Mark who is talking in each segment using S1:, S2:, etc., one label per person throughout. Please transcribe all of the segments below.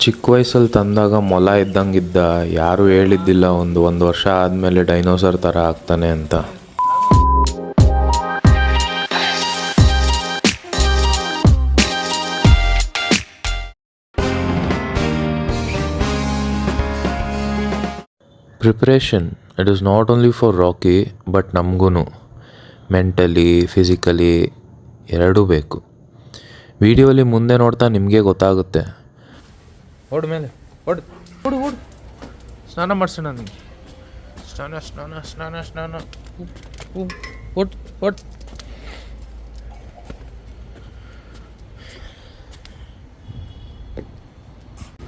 S1: ಚಿಕ್ಕ ವಯಸ್ಸಲ್ಲಿ ತಂದಾಗ ಮೊಲ ಇದ್ದಂಗಿದ್ದ, ಯಾರೂ ಹೇಳಿದ್ದಿಲ್ಲ ಒಂದು ವರ್ಷ ಆದಮೇಲೆ ಡೈನೋಸರ್ ಥರ ಆಗ್ತಾನೆ ಅಂತ. Preparation, it is not only for Rocky but ನಮಗೂ ಮೆಂಟಲಿ ಫಿಸಿಕಲಿ ಎರಡೂ ಬೇಕು. ವಿಡಿಯೋಲಿ ಮುಂದೆ ನೋಡ್ತಾ ನಿಮಗೆ ಗೊತ್ತಾಗುತ್ತೆ. ಓಡ್ ಮೇಲೆ ಓಡ್ ಓಡು ಓಡು, ಸ್ನಾನ ಮಾಡಿಸೋಣ ನನಗೆ. ಸ್ನಾನ ಸ್ನಾನ ಸ್ನಾನ ಸ್ನಾನ ಓಟ್ ಓಟ್.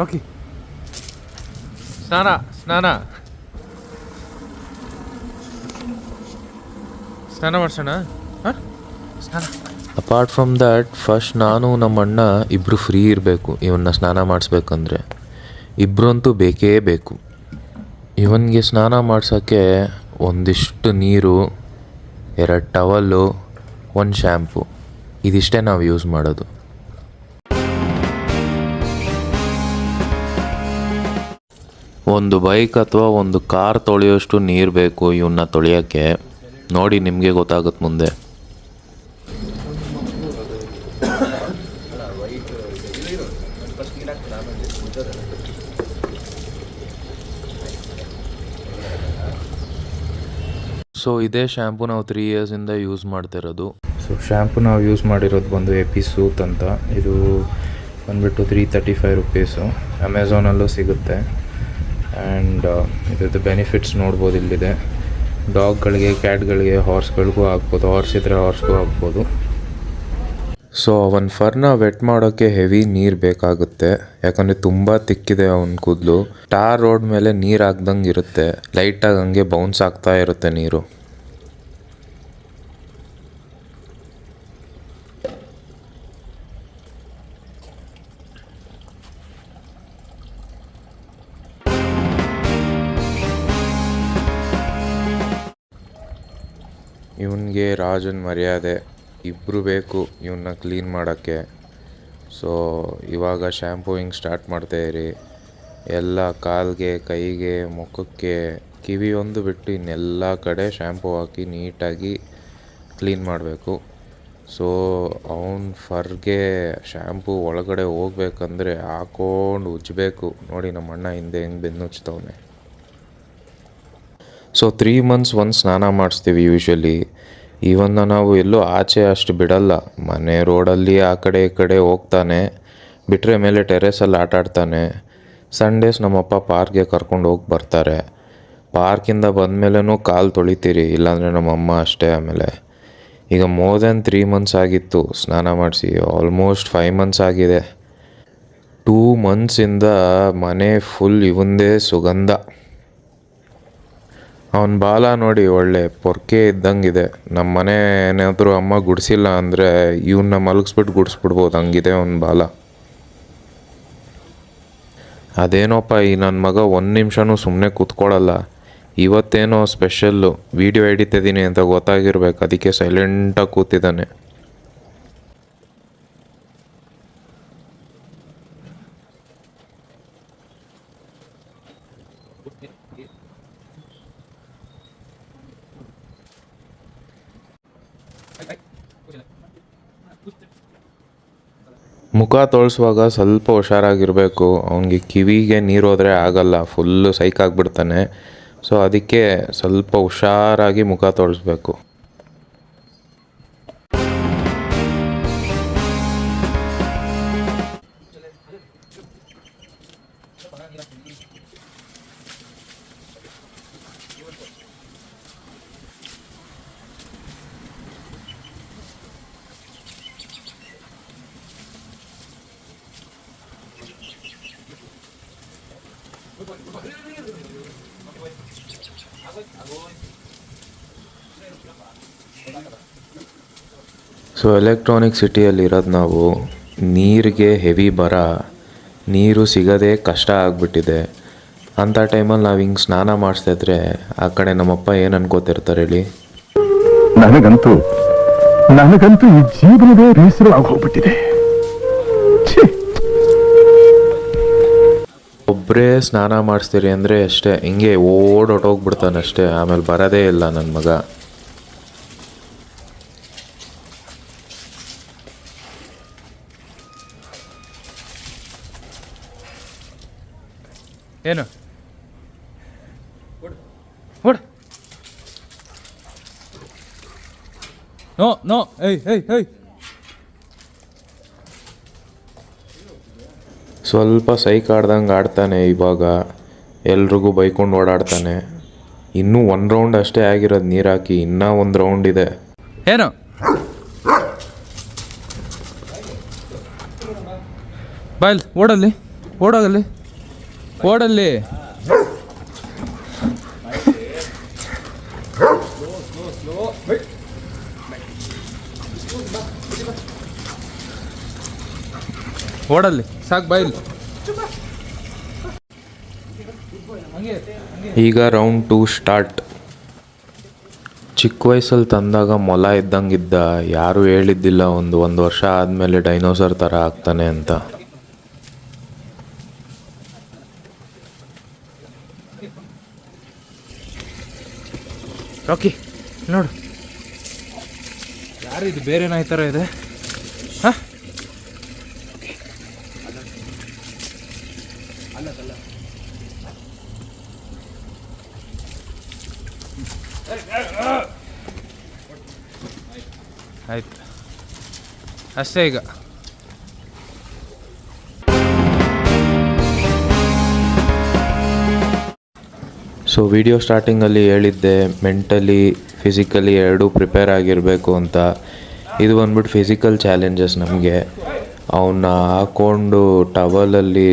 S1: ರಾಕಿ ಸ್ನಾನ ಸ್ನಾನ ಸ್ನಾನ ಮಾಡಿಸೋಣ. ಹಾಂ ಸ್ನಾನ. ಅಪಾರ್ಟ್ ಫ್ರಮ್ ದ್ಯಾಟ್, ಫಸ್ಟ್ ನಾನು ನಮ್ಮ ಅಣ್ಣ ಇಬ್ಬರು ಫ್ರೀ ಇರಬೇಕು ಇವನ್ನ ಸ್ನಾನ ಮಾಡಿಸ್ಬೇಕಂದ್ರೆ. ಇಬ್ಬರಂತೂ ಬೇಕೇ ಬೇಕು. ಇವನಿಗೆ ಸ್ನಾನ ಮಾಡ್ಸೋಕ್ಕೆ ಒಂದಿಷ್ಟು ನೀರು, 2 ಟವಲ್ಲು, 1 ಶ್ಯಾಂಪು, ಇದಿಷ್ಟೇ ನಾವು ಯೂಸ್ ಮಾಡೋದು. ಒಂದು ಬೈಕ್ ಅಥವಾ ಒಂದು ಕಾರ್ ತೊಳೆಯೋಷ್ಟು ನೀರು ಬೇಕು ಇವನ್ನ ತೊಳೆಯೋಕ್ಕೆ. ನೋಡಿ ನಿಮಗೆ ಗೊತ್ತಾಗುತ್ತೆ ಮುಂದೆ. ಸೊ ಇದೇ ಶ್ಯಾಂಪು ನಾವು 3 ಇಯರ್ಸಿಂದ ಯೂಸ್ ಮಾಡ್ತಿರೋದು. ಸೊ ಶ್ಯಾಂಪು ನಾವು ಯೂಸ್ ಮಾಡಿರೋದು ಬಂದು ಎಪಿಸೂತ್ ಅಂತ. ಇದು ಬಂದುಬಿಟ್ಟು 335 ರುಪೀಸು. ಅಮೆಝಾನಲ್ಲೂ ಸಿಗುತ್ತೆ. ಆ್ಯಂಡ್ ಇದ್ರದ್ದು ಬೆನಿಫಿಟ್ಸ್ ನೋಡ್ಬೋದು ಇಲ್ಲಿದೆ. ಡಾಗ್ಗಳಿಗೆ, ಕ್ಯಾಟ್ಗಳಿಗೆ, ಹಾರ್ಸ್ಗಳಿಗೂ ಹಾಕ್ಬೋದು. ಹಾರ್ಸ್ ಇದ್ದರೆ ಹಾರ್ಸ್ಗೂ ಹಾಕ್ಬೋದು. ಸೊ ಅವನ ಫರ್ನ ವೆಟ್ ಮಾಡೋಕ್ಕೆ ಹೆವಿ ನೀರು ಬೇಕಾಗುತ್ತೆ, ಯಾಕಂದರೆ ತುಂಬ ತಿಕ್ಕಿದೆ ಅವನ ಕೂದಲು. ಟಾರ್ ರೋಡ್ ಮೇಲೆ ನೀರು ಹಾಕ್ದಂಗೆ ಇರುತ್ತೆ, ಲೈಟಾಗಿ ಹಂಗೆ ಬೌನ್ಸ್ ಆಗ್ತಾ ಇರುತ್ತೆ ನೀರು. ಇವನಿಗೆ ರಾಜನ್ ಮರ್ಯಾದೆ ಇಬ್ಬರು ಬೇಕು ಇವನ್ನ ಕ್ಲೀನ್ ಮಾಡೋಕ್ಕೆ. ಸೊ ಇವಾಗ ಶ್ಯಾಂಪೂಯಿಂಗ್ ಸ್ಟಾರ್ಟ್ ಮಾಡ್ತಾಯಿರಿ. ಎಲ್ಲ ಕಾಲಿಗೆ, ಕೈಗೆ, ಮುಖಕ್ಕೆ, ಕಿವಿ ಒಂದು ಬಿಟ್ಟು ಇನ್ನೆಲ್ಲ ಕಡೆ ಶ್ಯಾಂಪೂ ಹಾಕಿ ನೀಟಾಗಿ ಕ್ಲೀನ್ ಮಾಡಬೇಕು. ಸೊ ಅವನ ಫರ್ಗೆ ಶ್ಯಾಂಪೂ ಒಳಗಡೆ ಹೋಗ್ಬೇಕಂದ್ರೆ ಹಾಕ್ಕೊಂಡು ಉಜ್ಜಬೇಕು. ನೋಡಿ ನಮ್ಮ ಅಣ್ಣ ಹಿಂದೆ ಹೆಂಗೆ ಬೆನ್ನುಚ್ತವನೆ. ಸೊ 3 months ಒಂದು ಸ್ನಾನ ಮಾಡಿಸ್ತೀವಿ ಯೂಶ್ವಲಿ. ಇವನ್ನ ನಾವು ಎಲ್ಲೂ ಆಚೆ ಅಷ್ಟು ಬಿಡಲ್ಲ. ಮನೆ ರೋಡಲ್ಲಿ ಆ ಕಡೆ ಈ ಕಡೆ ಹೋಗ್ತಾನೆ, ಬಿಟ್ಟರೆ ಮೇಲೆ ಟೆರೇಸಲ್ಲಿ ಆಟಾಡ್ತಾನೆ. ಸಂಡೇಸ್ ನಮ್ಮಪ್ಪ ಪಾರ್ಕ್ಗೆ ಕರ್ಕೊಂಡು ಹೋಗಿ ಬರ್ತಾರೆ. ಪಾರ್ಕಿಂದ ಬಂದಮೇಲೂ ಕಾಲು ತೊಳಿತೀರಿ, ಇಲ್ಲಾಂದರೆ ನಮ್ಮಮ್ಮ ಅಷ್ಟೇ. ಆಮೇಲೆ ಈಗ ಮೋರ್ ದೆನ್ 3 months ಆಗಿತ್ತು ಸ್ನಾನ ಮಾಡಿಸಿ. ಆಲ್ಮೋಸ್ಟ್ 5 months ಆಗಿದೆ. 2 monthsಯಿಂದ ಮನೆ ಫುಲ್ ಇವಂದೇ ಸುಗಂಧ. ಅವನ ಬಾಲ ನೋಡಿ ಒಳ್ಳೆ ಪೊರ್ಕೆ ಇದ್ದಂಗಿದೆ. ನಮ್ಮ ಮನೆ ಏನಾದರೂ ಅಮ್ಮ ಗುಡಿಸಿಲ್ಲ ಅಂದರೆ ಇವನ್ನ ಮಲಗಿಸ್ಬಿಟ್ಟು ಗುಡಿಸ್ಬಿಡ್ಬೋದು, ಹಂಗಿದೆ ಅವನ ಬಾಲ. ಅದೇನೋಪ್ಪ ಈ ನನ್ನ ಮಗ 1 ನಿಮಿಷನೂ ಸುಮ್ಮನೆ ಕೂತ್ಕೊಳ್ಳಲ್ಲ. ಇವತ್ತೇನೋ ಸ್ಪೆಷಲ್ಲು, ವೀಡಿಯೋ ಎಡಿತಿದ್ದೀನಿ ಅಂತ ಗೊತ್ತಾಗಿರ್ಬೇಕು, ಅದಕ್ಕೆ ಸೈಲೆಂಟಾಗಿ ಕೂತಿದ್ದಾನೆ. ಮುಖ ತೊಳ್ಸುವಾಗ ಸ್ವಲ್ಪ ಹುಷಾರಾಗಿರಬೇಕು. ಅವನಿಗೆ ಕಿವಿಗೆ ನೀರು ಹೋದರೆ ಆಗಲ್ಲ, ಫುಲ್ಲು ಸೈಕಾಗ್ಬಿಡ್ತಾನೆ. ಸೊ ಅದಕ್ಕೆ ಸ್ವಲ್ಪ ಹುಷಾರಾಗಿ ಮುಖ ತೊಳೆಸ್ಬೇಕು. ಸೊ ಎಲೆಕ್ಟ್ರಾನಿಕ್ ಸಿಟಿಯಲ್ಲಿ ಇರೋದು ನಾವು. ನೀರಿಗೆ ಹೆವಿ ಬರ, ನೀರು ಸಿಗೋದೇ ಕಷ್ಟ ಆಗಿಬಿಟ್ಟಿದೆ. ಅಂಥ ಟೈಮಲ್ಲಿ ನಾವು ಹಿಂಗೆ ಸ್ನಾನ ಮಾಡಿಸ್ತಿದ್ರೆ ಆ ಕಡೆ ನಮ್ಮಪ್ಪ ಏನು ಅನ್ಕೋತಿರ್ತಾರೆ ಹೇಳಿ.
S2: ನನಗಂತೂ ಈ ಜೀವನವೇ ಬೇಸರ ಆಗೋಗ್ಬಿಟ್ಟಿದೆ.
S1: ಒಬ್ಬರೇ ಸ್ನಾನ ಮಾಡಿಸ್ತೀರಿ ಅಂದರೆ ಅಷ್ಟೇ ಹಿಂಗೆ ಓಡೋಟೋಗ್ಬಿಡ್ತಾನೆ ಅಷ್ಟೇ, ಆಮೇಲೆ ಬರೋದೇ ಇಲ್ಲ ನನ್ನ ಮಗ. ಏನು ಓಡ್ ನೋ ನೋ ಏಯ್ ಏಯ್ ಏಯ್. ಸ್ವಲ್ಪ ಸೈಕ್ ಆಡ್ದಂಗೆ ಆಡ್ತಾನೆ ಇವಾಗ, ಎಲ್ರಿಗೂ ಬೈಕೊಂಡು ಓಡಾಡ್ತಾನೆ. ಇನ್ನೂ 1 ರೌಂಡ್ ಅಷ್ಟೇ ಆಗಿರೋದು ನೀರು ಹಾಕಿ, ಇನ್ನೂ 1 ರೌಂಡ್ ಇದೆ. ಏನು ಬಾಯ್ಲ್ ಓಡಲ್ಲಿ ಓಡೋಗಲ್ಲಿ ಓಡಲ್ಲಿ. ಓಡಲ್ಲಿ ಸಾಕು ಬಾಯ್ಲ್. ಈಗ ರೌಂಡ್ 2 ಸ್ಟಾರ್ಟ್. ಚಿಕ್ಕ ವಯಸ್ಸಲ್ಲಿ ತಂದಾಗ ಮೊಲ ಇದ್ದಂಗಿದ್ದ, ಯಾರೂ ಹೇಳಿದ್ದಿಲ್ಲ ಒಂದು ವರ್ಷ ಆದಮೇಲೆ ಡೈನೋಸರ್ ಥರ ಆಗ್ತಾನೆ ಅಂತ. ರಾಕಿ ನೋಡು, ಯಾರಿದು ಬೇರೆ ನಾಯಿ ಥರ ಇದೆ. ಹಾಂ ಆಯ್ತು ಅಷ್ಟೇ ಈಗ. ಸೊ ವಿಡಿಯೋ ಸ್ಟಾರ್ಟಿಂಗಲ್ಲಿ ಹೇಳಿದ್ದೆ ಮೆಂಟಲಿ ಫಿಸಿಕಲಿ ಎರಡೂ ಪ್ರಿಪೇರ್ ಆಗಿರಬೇಕು ಅಂತ. ಇದು ಬಂದ್ಬಿಟ್ಟು ಫಿಸಿಕಲ್ ಚಾಲೆಂಜಸ್ ನಮಗೆ. ಅವನ್ನ ಹಾಕ್ಕೊಂಡು ಟವಲಲ್ಲಿ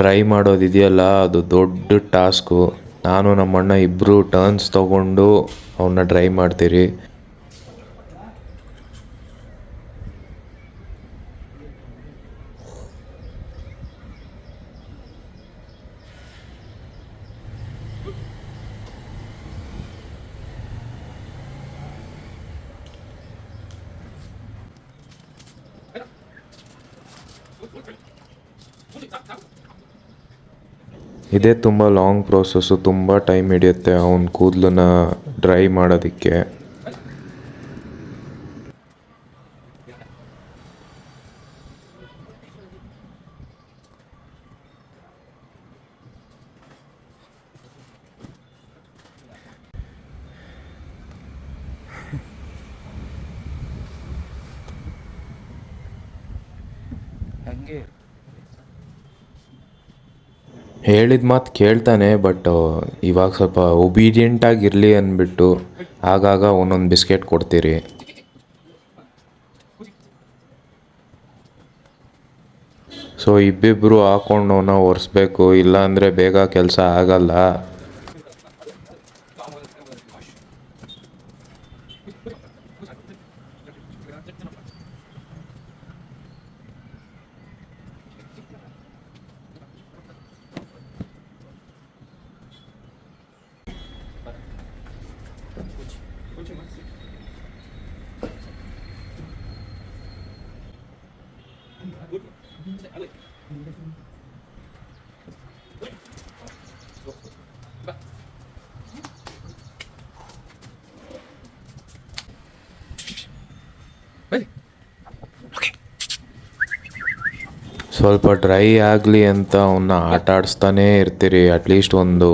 S1: ಡ್ರೈ ಮಾಡೋದಿದೆಯಲ್ಲ, ಅದು ದೊಡ್ಡ ಟಾಸ್ಕು. ನಾನು ನಮ್ಮಣ್ಣ ಇಬ್ಬರು ಟರ್ನ್ಸ್ ತೊಗೊಂಡು ಅವನ್ನ ಡ್ರೈ ಮಾಡ್ತೀರಿ. ಇದೇ ತುಂಬ ಲಾಂಗ್ ಪ್ರೋಸೆಸ್ಸು, ತುಂಬ ಟೈಮ್ ಹಿಡಿಯುತ್ತೆ ಅವನ ಕೂದಲನ್ನ ಡ್ರೈ ಮಾಡೋದಕ್ಕೆ. ಹಂಗೆ ಹೇಳಿದ ಮಾತು ಕೇಳ್ತಾನೆ, ಬಟ್ ಇವಾಗ ಸ್ವಲ್ಪ ಒಬೀಡಿಯೆಂಟಾಗಿರಲಿ ಅಂದ್ಬಿಟ್ಟು ಆಗಾಗ ಒಂದೊಂದು ಬಿಸ್ಕೆಟ್ ಕೊಡ್ತೀರಿ. ಸೊ ಇಬ್ಬಿಬ್ಬರು ಹಾಕೊಂಡು ಅವನ್ನ ಒರೆಸ್ಬೇಕು, ಇಲ್ಲಾಂದರೆ ಬೇಗ ಕೆಲಸ ಆಗಲ್ಲ. ಸ್ವಲ್ಪ ಡ್ರೈ ಆಗಲಿ ಅಂತ ಅವನ್ನ ಆಟ ಆಡಿಸ್ತಾನೇ ಇರ್ತೀರಿ. ಅಟ್ಲೀಸ್ಟ್ ಒಂದು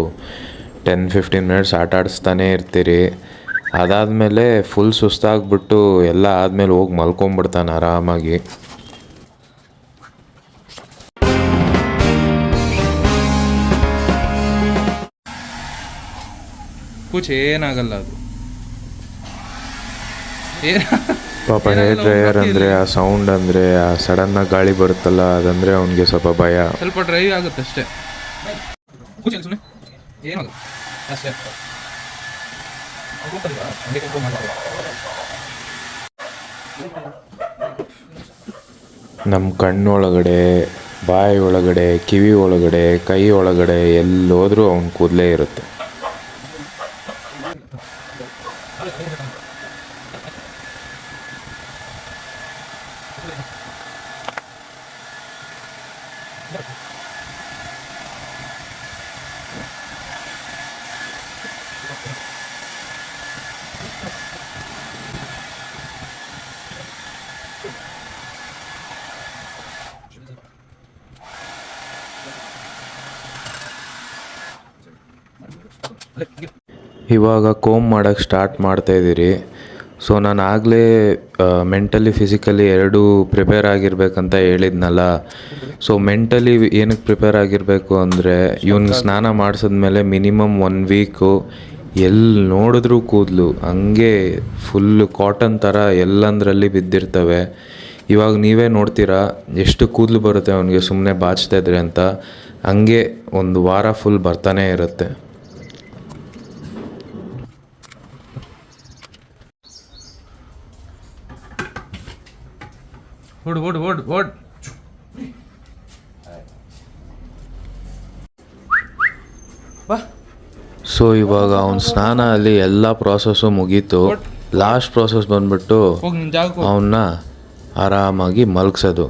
S1: 10-15 ಮಿನಿಟ್ಸ್ ಆಟ ಆಡಿಸ್ತಾನೇ ಇರ್ತೀರಿ. ಅದಾದಮೇಲೆ ಫುಲ್ ಸುಸ್ತಾಗ್ಬಿಟ್ಟು ಎಲ್ಲ ಆದಮೇಲೆ ಹೋಗಿ ಮಲ್ಕೊಂಬಿಡ್ತಾನೆ ಆರಾಮಾಗಿ. ಏನಾಗಲ್ಲ ಅದು. ಪಾಪ ಹೇರ್ ಡ್ರೈಯರ್ ಅಂದರೆ ಆ ಸೌಂಡ್, ಅಂದರೆ ಆ ಸಡನ್ನಾಗಿ ಗಾಳಿ ಬರುತ್ತಲ್ಲ, ಅದಂದರೆ ಅವನಿಗೆ ಸ್ವಲ್ಪ ಭಯ. ಸ್ವಲ್ಪ ಡ್ರೈ ಆಗುತ್ತೆ ಅಷ್ಟೇ. ನಮ್ಮ ಕಣ್ಣೊಳಗಡೆ, ಬಾಯಿ ಒಳಗಡೆ, ಕಿವಿ ಒಳಗಡೆ, ಕೈ ಒಳಗಡೆ ಎಲ್ಲೋದ್ರೂ ಅವನ ಕೂದಲೇ ಇರುತ್ತೆ. ಇವಾಗ ಕೋಮ್ ಮಾಡೋಕ್ಕೆ ಸ್ಟಾರ್ಟ್ ಮಾಡ್ತಾಯಿದ್ದೀರಿ. ಸೊ ನಾನು ಆಗಲೇ ಮೆಂಟಲಿ ಫಿಸಿಕಲಿ ಎರಡೂ ಪ್ರಿಪೇರ್ ಆಗಿರ್ಬೇಕಂತ ಹೇಳಿದ್ನಲ್ಲ. ಸೊ ಮೆಂಟಲಿ ಏನಕ್ಕೆ ಪ್ರಿಪೇರ್ ಆಗಿರಬೇಕು ಅಂದರೆ ಇವ್ನಿಗೆ ಸ್ನಾನ ಮಾಡಿಸಿದ್ಮೇಲೆ ಮಿನಿಮಮ್ 1 ವೀಕು ಎಲ್ಲಿ ನೋಡಿದ್ರೂ ಕೂದಲು ಹಂಗೆ ಫುಲ್ಲು ಕಾಟನ್ ಥರ ಎಲ್ಲಂದರಲ್ಲಿ ಬಿದ್ದಿರ್ತವೆ. ಇವಾಗ ನೀವೇ ನೋಡ್ತೀರಾ ಎಷ್ಟು ಕೂದಲು ಬರುತ್ತೆ ಅವನಿಗೆ ಸುಮ್ಮನೆ ಬಾಚ್ತಾ ಇದ್ರೆ ಅಂತ. ಹಂಗೆ 1 ವಾರ ಫುಲ್ ಬರ್ತಾನೆ ಇರುತ್ತೆ.
S3: ಓಡ್.
S1: ಸೊ ಇವಾಗ ಅವನ ಸ್ನಾನ ಅಲ್ಲಿ ಎಲ್ಲ ಪ್ರಾಸೆಸ್ಸು ಮುಗೀತು. ಲಾಸ್ಟ್ ಪ್ರಾಸೆಸ್ ಬಂದ್ಬಿಟ್ಟು ಅವನ್ನ ಆರಾಮಾಗಿ ಮಲಗ್ಸೋದು.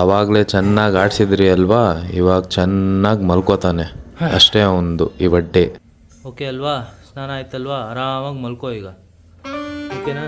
S1: ಆವಾಗಲೇ ಚೆನ್ನಾಗಿ ಆಡಿಸಿದ್ರಿ ಅಲ್ವಾ, ಇವಾಗ ಚೆನ್ನಾಗಿ ಮಲ್ಕೋತಾನೆ. ಅಷ್ಟೇ ಅವನದು ಇವತ್ತು ಡೇ.
S3: ಓಕೆ ಅಲ್ವಾ, ಸ್ನಾನ ಆಯ್ತಲ್ವಾ, ಆರಾಮಾಗಿ ಮಲ್ಕೋ ಈಗ, ಓಕೆನಾ?